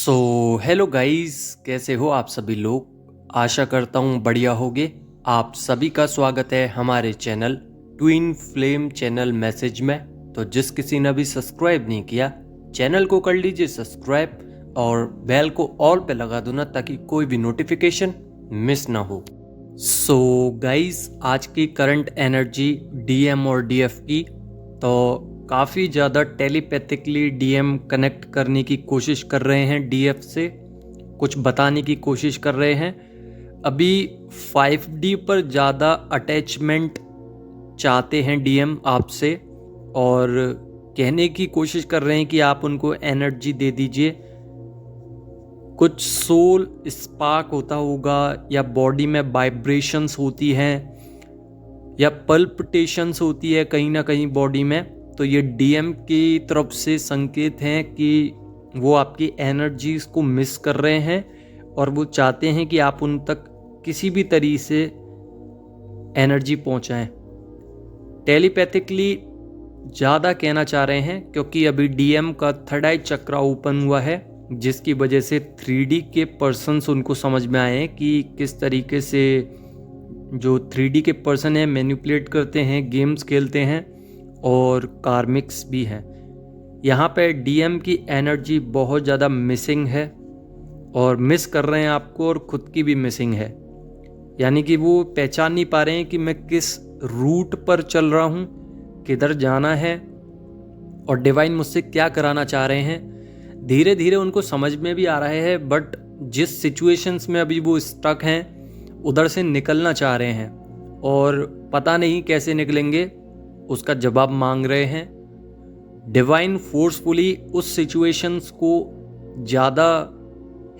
Hello guys, कैसे हो आप सभी लोग। आशा करता हूँ बढ़िया होगे। आप सभी का स्वागत है हमारे channel twin flame channel message में। तो जिस किसी ने भी सब्सक्राइब नहीं किया, चैनल को कर लीजिए सब्सक्राइब और बेल को ऑल पे लगा दो ना, ताकि कोई भी नोटिफिकेशन मिस ना हो। गाइस, आज की करंट एनर्जी डीएम और डीएफ की, तो काफ़ी ज़्यादा टेलीपैथिकली डीएम कनेक्ट करने की कोशिश कर रहे हैं, डीएफ से कुछ बताने की कोशिश कर रहे हैं। अभी 5D पर ज़्यादा अटैचमेंट चाहते हैं डीएम आपसे, और कहने की कोशिश कर रहे हैं कि आप उनको एनर्जी दे दीजिए। कुछ सोल स्पार्क होता होगा, या बॉडी में वाइब्रेशंस होती हैं, या पल्पिटेशंस होती है कहीं ना कहीं बॉडी में। तो ये डीएम की तरफ से संकेत हैं कि वो आपकी एनर्जीज को मिस कर रहे हैं, और वो चाहते हैं कि आप उन तक किसी भी तरीके से एनर्जी पहुंचाएं। टेलीपैथिकली ज़्यादा कहना चाह रहे हैं, क्योंकि अभी डीएम का थर्ड आई चक्रा ओपन हुआ है, जिसकी वजह से 3D के पर्सन्स उनको समझ में आए हैं कि किस तरीके से जो 3D के पर्सन हैं मैनिपुलेट करते हैं, गेम्स खेलते हैं, और कार्मिक्स भी हैं। यहाँ पे डीएम की एनर्जी बहुत ज़्यादा मिसिंग है, और मिस कर रहे हैं आपको, और खुद की भी मिसिंग है। यानी कि वो पहचान नहीं पा रहे हैं कि मैं किस रूट पर चल रहा हूँ, किधर जाना है, और डिवाइन मुझसे क्या कराना चाह रहे हैं। धीरे धीरे उनको समझ में भी आ रहा है, बट जिस सिचुएशंस में अभी वो स्टक हैं उधर से निकलना चाह रहे हैं, और पता नहीं कैसे निकलेंगे, उसका जवाब मांग रहे हैं। डिवाइन फोर्सफुली उस सिचुएशंस को ज़्यादा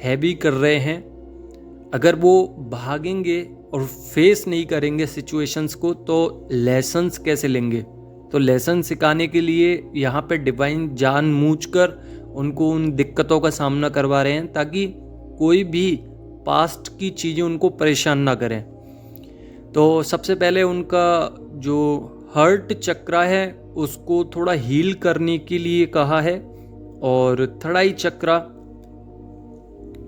हैवी कर रहे हैं। अगर वो भागेंगे और फेस नहीं करेंगे सिचुएशंस को, तो लेसन्स कैसे लेंगे। तो लेसन सिखाने के लिए यहाँ पे डिवाइन जानबूझकर उनको उन दिक्कतों का सामना करवा रहे हैं, ताकि कोई भी पास्ट की चीज़ें उनको परेशान ना करें। तो सबसे पहले उनका जो हर्ट चक्रा है उसको थोड़ा हील करने के लिए कहा है, और थर्ड आई चक्रा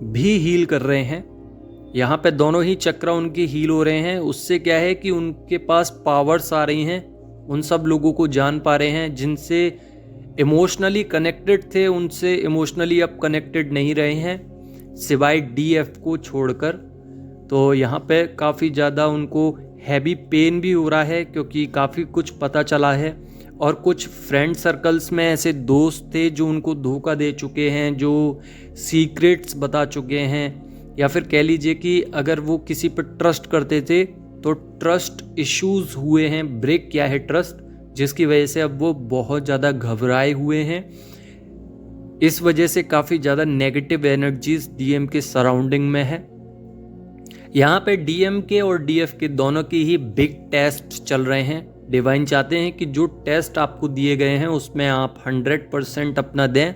भी हील कर रहे हैं। यहाँ पे दोनों ही चक्रा उनके हील हो रहे हैं। उससे क्या है कि उनके पास पावर्स आ रही हैं, उन सब लोगों को जान पा रहे हैं जिनसे इमोशनली कनेक्टेड थे, उनसे इमोशनली अब कनेक्टेड नहीं रहे हैं, सिवाय डीएफ को छोड़कर। तो यहाँ पे काफ़ी ज़्यादा उनको हैवी पेन भी हो रहा है, क्योंकि काफ़ी कुछ पता चला है, और कुछ फ्रेंड सर्कल्स में ऐसे दोस्त थे जो उनको धोखा दे चुके हैं, जो सीक्रेट्स बता चुके हैं, या फिर कह लीजिए कि अगर वो किसी पर ट्रस्ट करते थे तो ट्रस्ट इश्यूज हुए हैं, ब्रेक किया है ट्रस्ट, जिसकी वजह से अब वो बहुत ज़्यादा घबराए हुए हैं। इस वजह से काफ़ी ज़्यादा नेगेटिव एनर्जीज डीएम के सराउंडिंग में है। यहाँ पे डीएम के और डीएफ के दोनों की ही बिग टेस्ट चल रहे हैं। डिवाइन चाहते हैं कि जो टेस्ट आपको दिए गए हैं उसमें आप 100% अपना दें,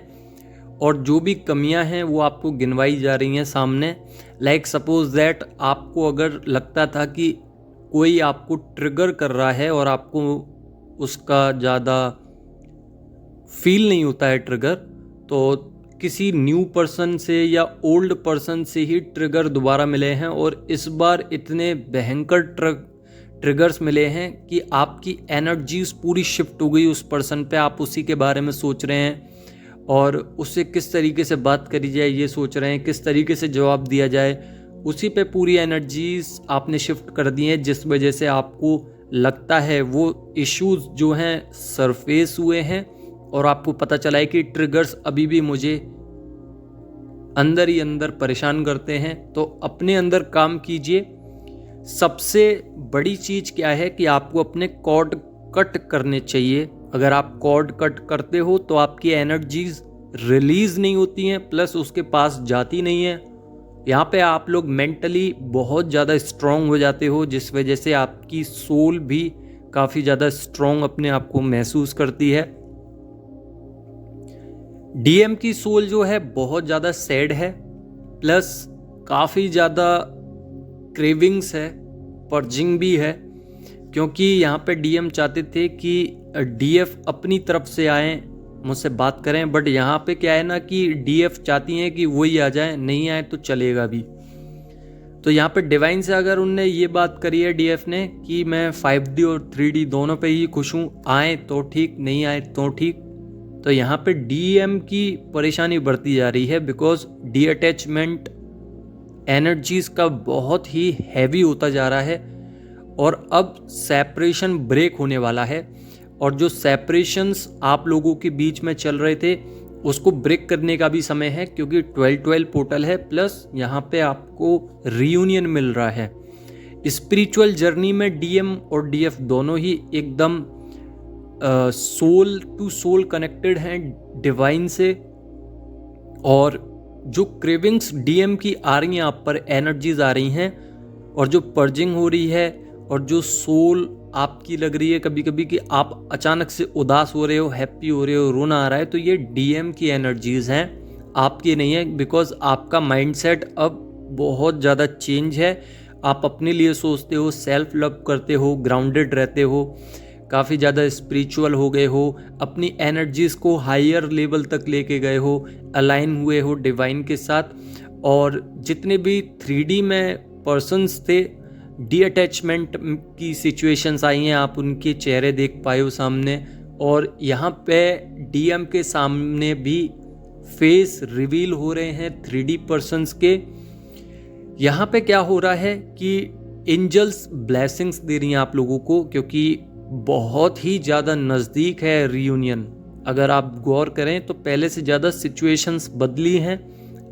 और जो भी कमियां हैं वो आपको गिनवाई जा रही हैं सामने। लाइक सपोज दैट आपको अगर लगता था कि कोई आपको ट्रिगर कर रहा है और आपको उसका ज़्यादा फील नहीं होता है ट्रिगर, तो किसी न्यू पर्सन से या ओल्ड पर्सन से ही ट्रिगर दोबारा मिले हैं, और इस बार इतने भयंकर ट्रिगर्स मिले हैं कि आपकी एनर्जीज पूरी शिफ्ट हो गई उस पर्सन पे। आप उसी के बारे में सोच रहे हैं, और उससे किस तरीके से बात करी जाए ये सोच रहे हैं, किस तरीके से जवाब दिया जाए, उसी पे पूरी एनर्जीज आपने शिफ्ट कर दी हैं, जिस वजह से आपको लगता है वो इश्यूज जो हैं सरफेस हुए हैं, और आपको पता चला है कि ट्रिगर्स अभी भी मुझे अंदर ही अंदर परेशान करते हैं। तो अपने अंदर काम कीजिए। सबसे बड़ी चीज़ क्या है कि आपको अपने कॉर्ड कट करने चाहिए। अगर आप कॉर्ड कट करते हो तो आपकी एनर्जीज रिलीज नहीं होती हैं, प्लस उसके पास जाती नहीं है। यहाँ पे आप लोग मेंटली बहुत ज़्यादा स्ट्रांग हो जाते हो, जिस वजह से आपकी सोल भी काफ़ी ज़्यादा स्ट्रांग अपने आप को महसूस करती है। डीएम की सोल जो है बहुत ज़्यादा सैड है, प्लस काफ़ी ज़्यादा क्रेविंग्स है, पर्जिंग भी है, क्योंकि यहाँ पे डीएम चाहते थे कि डीएफ अपनी तरफ से आए मुझसे बात करें, बट यहाँ पे क्या है ना कि डीएफ चाहती हैं कि वही आ जाए, नहीं आए तो चलेगा भी। तो यहाँ पे डिवाइन से अगर उनने ये बात करी है डीएफ ने कि मैं 5D और 3D दोनों पे ही खुश हूँ, आए तो ठीक, नहीं आए तो ठीक, तो यहाँ पे डीएम की परेशानी बढ़ती जा रही है, बिकॉज डी अटैचमेंट एनर्जीज का बहुत ही हैवी होता जा रहा है और अब सेपरेशन ब्रेक होने वाला है। और जो सेपरेशंस आप लोगों के बीच में चल रहे थे उसको ब्रेक करने का भी समय है, क्योंकि 12-12 पोर्टल है, प्लस यहाँ पे आपको रियूनियन मिल रहा है। स्पिरिचुअल जर्नी में डीएम और डीएफ दोनों ही एकदम सोल टू सोल कनेक्टेड हैं डिवाइन से। और जो क्रेविंग्स डीएम की आ रही हैं, आप पर एनर्जीज आ रही हैं, और जो पर्जिंग हो रही है, और जो सोल आपकी लग रही है कभी कभी कि आप अचानक से उदास हो रहे हो, हैप्पी हो रहे हो, रोना आ रहा है, तो ये डीएम की एनर्जीज हैं, आपकी नहीं है। बिकॉज आपका माइंडसेट अब बहुत ज़्यादा चेंज है। आप अपने लिए सोचते हो, सेल्फ लव करते हो, ग्राउंडेड रहते हो, काफ़ी ज़्यादा स्पिरिचुअल हो गए हो, अपनी एनर्जीज़ को हायर लेवल तक लेके गए हो, अलाइन हुए हो डिवाइन के साथ। और जितने भी 3D में पर्सन्स थे, डी अटैचमेंट की सिचुएशंस आई हैं, आप उनके चेहरे देख पाए हो सामने। और यहाँ पे डीएम के सामने भी फेस रिवील हो रहे हैं 3D पर्सन्स के। यहाँ पे क्या हो रहा है कि एंजल्स ब्लेसिंग्स दे रही हैं आप लोगों को, क्योंकि बहुत ही ज़्यादा नज़दीक है रियूनियन। अगर आप गौर करें तो पहले से ज़्यादा सिचुएशंस बदली हैं।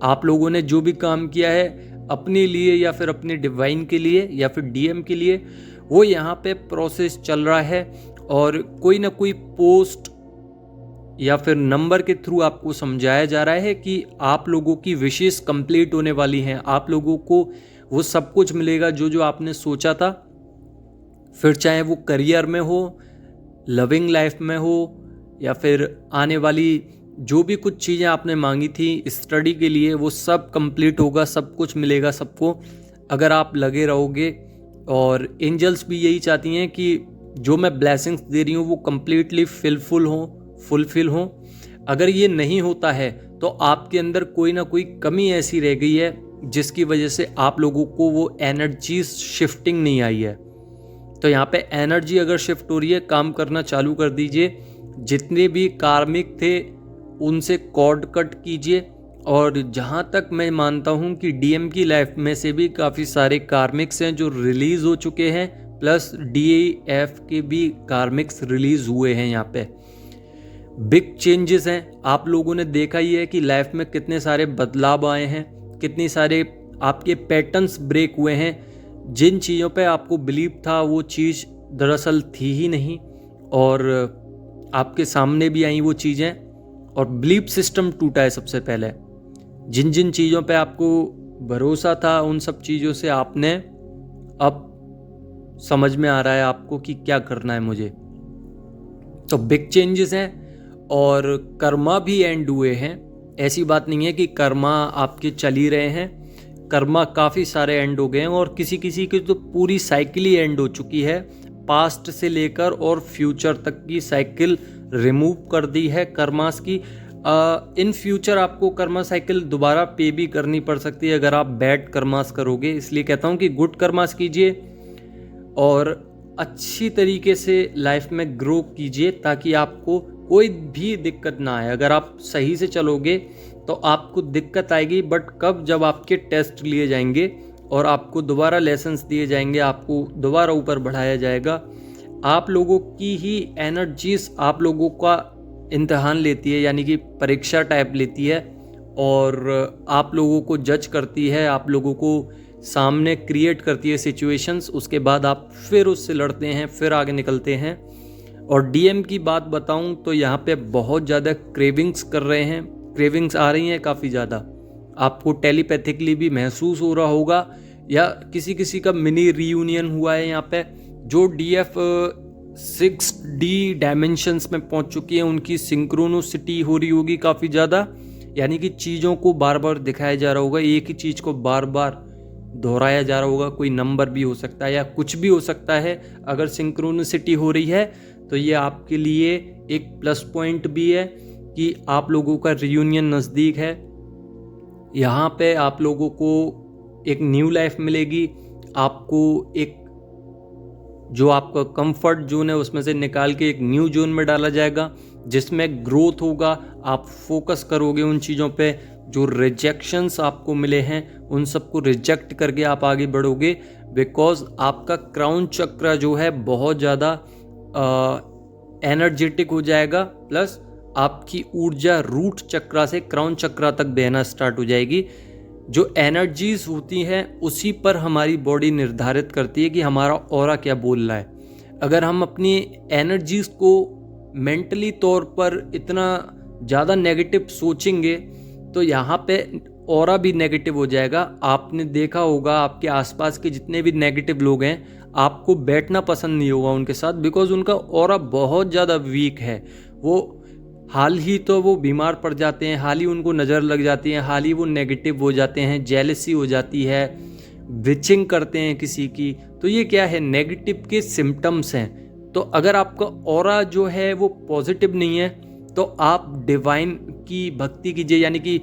आप लोगों ने जो भी काम किया है अपने लिए या फिर अपने डिवाइन के लिए या फिर डीएम के लिए, वो यहाँ पे प्रोसेस चल रहा है। और कोई ना कोई पोस्ट या फिर नंबर के थ्रू आपको समझाया जा रहा है कि आप लोगों की विशेस कंप्लीट होने वाली हैं, आप लोगों को वो सब कुछ मिलेगा जो जो आपने सोचा था। फिर चाहे वो करियर में हो, लविंग लाइफ में हो, या फिर आने वाली जो भी कुछ चीज़ें आपने मांगी थी स्टडी के लिए, वो सब कंप्लीट होगा, सब कुछ मिलेगा सबको, अगर आप लगे रहोगे। और एंजल्स भी यही चाहती हैं कि जो मैं ब्लेसिंग्स दे रही हूँ वो कम्प्लीटली फुलफिल हो। अगर ये नहीं होता है तो आपके अंदर कोई ना कोई कमी ऐसी रह गई है जिसकी वजह से आप लोगों को वो एनर्जी शिफ्टिंग नहीं आई है। तो यहाँ पे एनर्जी अगर शिफ्ट हो रही है, काम करना चालू कर दीजिए। जितने भी कार्मिक थे उनसे कॉर्ड कट कीजिए। और जहाँ तक मैं मानता हूँ कि डीएम की लाइफ में से भी काफ़ी सारे कार्मिक्स हैं जो रिलीज़ हो चुके हैं, प्लस डीएफ के भी कार्मिक्स रिलीज़ हुए हैं। यहाँ पे बिग चेंजेस हैं। आप लोगों ने देखा ही है कि लाइफ में कितने सारे बदलाव आए हैं, कितने सारे आपके पैटर्न्स ब्रेक हुए हैं। जिन चीज़ों पे आपको बिलीव था वो चीज़ दरअसल थी ही नहीं, और आपके सामने भी आई वो चीज़ें, और बिलीव सिस्टम टूटा है सबसे पहले। जिन जिन चीज़ों पे आपको भरोसा था उन सब चीज़ों से आपने अब समझ में आ रहा है आपको कि क्या करना है मुझे। तो बिग चेंजेस हैं। और कर्मा भी एंड हुए हैं। ऐसी बात नहीं है कि कर्मा आपके चल ही रहे हैं, कर्मा काफ़ी सारे एंड हो गए हैं, और किसी किसी की तो पूरी साइकिल ही एंड हो चुकी है। पास्ट से लेकर और फ्यूचर तक की साइकिल रिमूव कर दी है कर्मास की। इन फ्यूचर आपको कर्मा साइकिल दोबारा पे भी करनी पड़ सकती है अगर आप बैड कर्मास करोगे। इसलिए कहता हूँ कि गुड कर्मास कीजिए और अच्छी तरीके से लाइफ में ग्रो कीजिए, ताकि आपको कोई भी दिक्कत ना आए। अगर आप सही से चलोगे तो आपको दिक्कत आएगी, बट कब, जब आपके टेस्ट लिए जाएंगे और आपको दोबारा लेसन्स दिए जाएंगे, आपको दोबारा ऊपर बढ़ाया जाएगा। आप लोगों की ही एनर्जीज आप लोगों का इम्तिहान लेती है, यानी कि परीक्षा टाइप लेती है, और आप लोगों को जज करती है, आप लोगों को सामने क्रिएट करती है सिचुएशंस। उसके बाद आप फिर उससे लड़ते हैं, फिर आगे निकलते हैं। और डीएम की बात बताऊं तो यहाँ पे बहुत ज़्यादा क्रेविंग्स कर रहे हैं, क्रेविंग्स आ रही हैं काफ़ी ज़्यादा। आपको टेलीपैथिकली भी महसूस हो रहा होगा, या किसी किसी का मिनी रीयूनियन हुआ है यहाँ पे। जो डीएफ 6D डायमेंशंस में पहुँच चुकी हैं, उनकी सिंक्रोनोसिटी हो रही होगी काफ़ी ज़्यादा, यानी कि चीज़ों को बार बार दिखाया जा रहा होगा, एक ही चीज़ को बार बार दोहराया जा रहा होगा। कोई नंबर भी हो सकता है या कुछ भी हो सकता है। अगर सिंक्रोनिसिटी हो रही है तो ये आपके लिए एक प्लस पॉइंट भी है, कि आप लोगों का रियूनियन नज़दीक है। यहाँ पे आप लोगों को एक न्यू लाइफ मिलेगी। आपको एक जो आपका कंफर्ट जोन है उसमें से निकाल के एक न्यू जोन में डाला जाएगा, जिसमें ग्रोथ होगा। आप फोकस करोगे उन चीज़ों पे, जो रिजेक्शंस आपको मिले हैं उन सबको रिजेक्ट करके आप आगे बढ़ोगे। बिकॉज आपका क्राउन चक्र जो है बहुत ज़्यादा एनर्जेटिक हो जाएगा, प्लस आपकी ऊर्जा रूट चक्रा से क्राउन चक्रा तक बहना स्टार्ट हो जाएगी। जो एनर्जीज होती हैं उसी पर हमारी बॉडी निर्धारित करती है कि हमारा ऑरा क्या बोल रहा है। अगर हम अपनी एनर्जीज को मेंटली तौर पर इतना ज़्यादा नेगेटिव सोचेंगे तो यहाँ पे ऑरा भी नेगेटिव हो जाएगा। आपने देखा होगा आपके आसपास के जितने भी नेगेटिव लोग हैं, आपको बैठना पसंद नहीं होगा उनके साथ, बिकॉज उनका ऑरा बहुत ज़्यादा वीक है। वो हाल ही तो वो बीमार पड़ जाते हैं, हाल ही उनको नज़र लग जाती है, हाल ही वो नेगेटिव हो जाते हैं, जेलसी हो जाती है, विचिंग करते हैं किसी की। तो ये क्या है, नेगेटिव के सिम्टम्स हैं। तो अगर आपका ऑरा जो है वो पॉजिटिव नहीं है तो आप डिवाइन की भक्ति कीजिए, यानी कि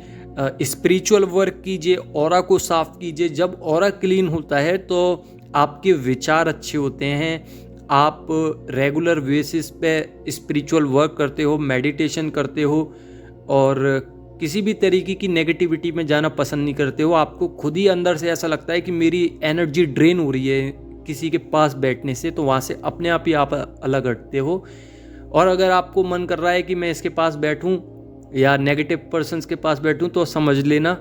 स्पिरिचुअल वर्क कीजिए, ऑरा को साफ कीजिए। जब ऑरा क्लीन होता है तो आपके विचार अच्छे होते हैं, आप रेगुलर बेसिस पे स्पिरिचुअल वर्क करते हो, मेडिटेशन करते हो और किसी भी तरीके की नेगेटिविटी में जाना पसंद नहीं करते हो। आपको खुद ही अंदर से ऐसा लगता है कि मेरी एनर्जी ड्रेन हो रही है किसी के पास बैठने से, तो वहाँ से अपने आप ही आप अलग हटते हो। और अगर आपको मन कर रहा है कि मैं इसके पास बैठूं या नेगेटिव पर्सन्स के पास बैठूं, तो समझ लेना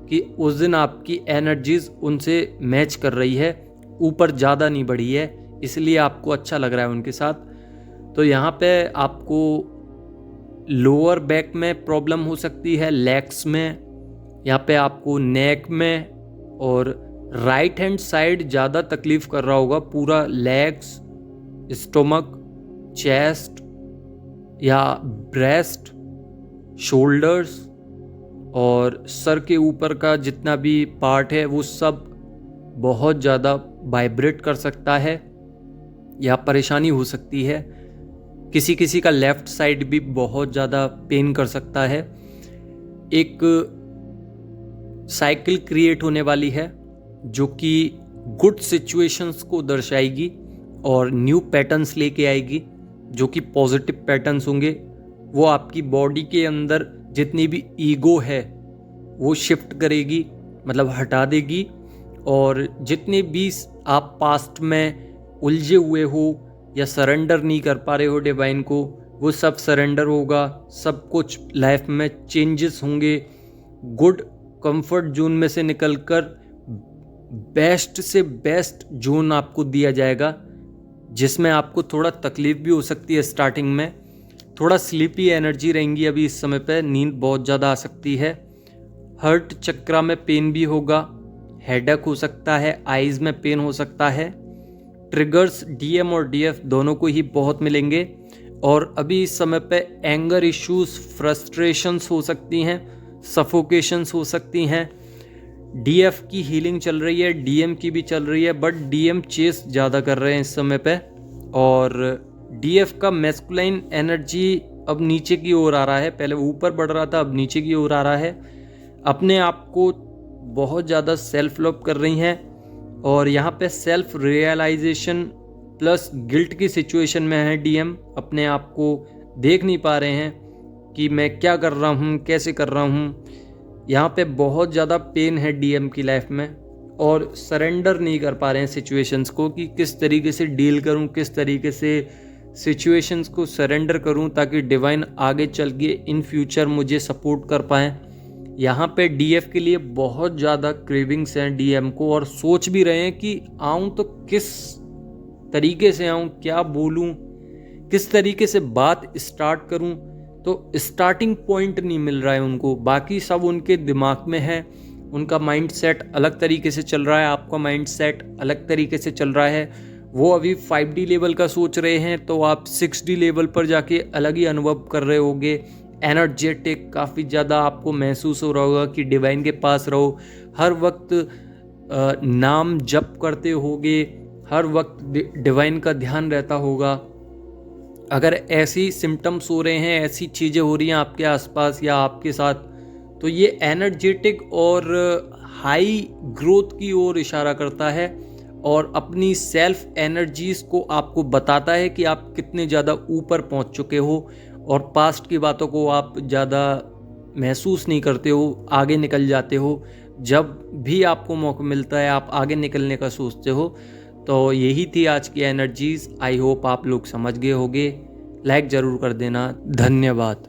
कि उस दिन आपकी एनर्जीज उनसे मैच कर रही है, ऊपर ज़्यादा नहीं बढ़ी है, इसलिए आपको अच्छा लग रहा है उनके साथ। तो यहाँ पे आपको लोअर बैक में प्रॉब्लम हो सकती है, लेग्स में, यहाँ पे आपको नेक में, और राइट हैंड साइड ज़्यादा तकलीफ़ कर रहा होगा। पूरा लेग्स, स्टोमक, चेस्ट या ब्रेस्ट, शोल्डर्स और सर के ऊपर का जितना भी पार्ट है वो सब बहुत ज़्यादा वाइब्रेट कर सकता है या परेशानी हो सकती है। किसी किसी का लेफ्ट साइड भी बहुत ज़्यादा पेन कर सकता है। एक साइकिल क्रिएट होने वाली है जो कि गुड सिचुएशंस को दर्शाएगी और न्यू पैटर्न्स लेके आएगी, जो कि पॉजिटिव पैटर्न्स होंगे। वो आपकी बॉडी के अंदर जितनी भी ईगो है वो शिफ्ट करेगी, मतलब हटा देगी, और जितने भी आप पास्ट में उलझे हुए हो या सरेंडर नहीं कर पा रहे हो डिवाइन को, वो सब सरेंडर होगा। सब कुछ लाइफ में चेंजेस होंगे। गुड कंफर्ट जोन में से निकलकर बेस्ट से बेस्ट जोन आपको दिया जाएगा, जिसमें आपको थोड़ा तकलीफ भी हो सकती है स्टार्टिंग में। थोड़ा स्लीपी एनर्जी रहेंगी अभी इस समय पे, नींद बहुत ज़्यादा आ सकती है। हार्ट चक्रा में पेन भी होगा, हेडेक हो सकता है, आइज़ में पेन हो सकता है। ट्रिगर्स डीएम और डीएफ दोनों को ही बहुत मिलेंगे। और अभी इस समय पे एंगर इश्यूज, फ्रस्ट्रेशंस हो सकती हैं, सफोकेशंस हो सकती हैं। डीएफ की हीलिंग चल रही है, डीएम की भी चल रही है, बट डीएम चेस ज़्यादा कर रहे हैं इस समय पे। और डीएफ का मैस्कुलाइन एनर्जी अब नीचे की ओर आ रहा है, पहले वो ऊपर बढ़ रहा था, अब नीचे की ओर आ रहा है। अपने आप को बहुत ज़्यादा सेल्फ लव कर रही हैं और यहाँ पे सेल्फ रियलाइजेशन प्लस गिल्ट की सिचुएशन में है डीएम। अपने आप को देख नहीं पा रहे हैं कि मैं क्या कर रहा हूँ, कैसे कर रहा हूँ। यहाँ पे बहुत ज़्यादा पेन है डीएम की लाइफ में और सरेंडर नहीं कर पा रहे हैं सिचुएशंस को कि किस तरीके से डील करूँ, किस तरीके से सिचुएशंस को सरेंडर करूँ ताकि डिवाइन आगे चल के इन फ्यूचर मुझे सपोर्ट कर पाएँ। यहाँ पे डीएफ के लिए बहुत ज़्यादा क्रेविंग्स हैं डीएम को, और सोच भी रहे हैं कि आऊँ तो किस तरीके से आऊँ, क्या बोलूँ, किस तरीके से बात स्टार्ट करूँ। तो स्टार्टिंग पॉइंट नहीं मिल रहा है उनको। बाकी सब उनके दिमाग में है, उनका माइंड सेट अलग तरीके से चल रहा है, आपका माइंड सेट अलग तरीके से चल रहा है। वो अभी 5D लेवल का सोच रहे हैं तो आप 6D लेवल पर जाके अलग ही अनुभव कर रहे होगे। एनर्जेटिक काफ़ी ज़्यादा आपको महसूस हो रहा होगा कि डिवाइन के पास रहो, हर वक्त नाम जप करते होगे, हर वक्त डिवाइन का ध्यान रहता होगा। अगर ऐसी सिम्टम्स हो रहे हैं, ऐसी चीज़ें हो रही हैं आपके आसपास या आपके साथ, तो ये एनर्जेटिक और हाई ग्रोथ की ओर इशारा करता है और अपनी सेल्फ एनर्जीज़ को आपको बताता है कि आप कितने ज़्यादा ऊपर पहुंच चुके हो और पास्ट की बातों को आप ज़्यादा महसूस नहीं करते हो, आगे निकल जाते हो। जब भी आपको मौका मिलता है आप आगे निकलने का सोचते हो। तो यही थी आज की एनर्जीज़। आई होप आप लोग समझ गए होंगे। लाइक ज़रूर कर देना। धन्यवाद।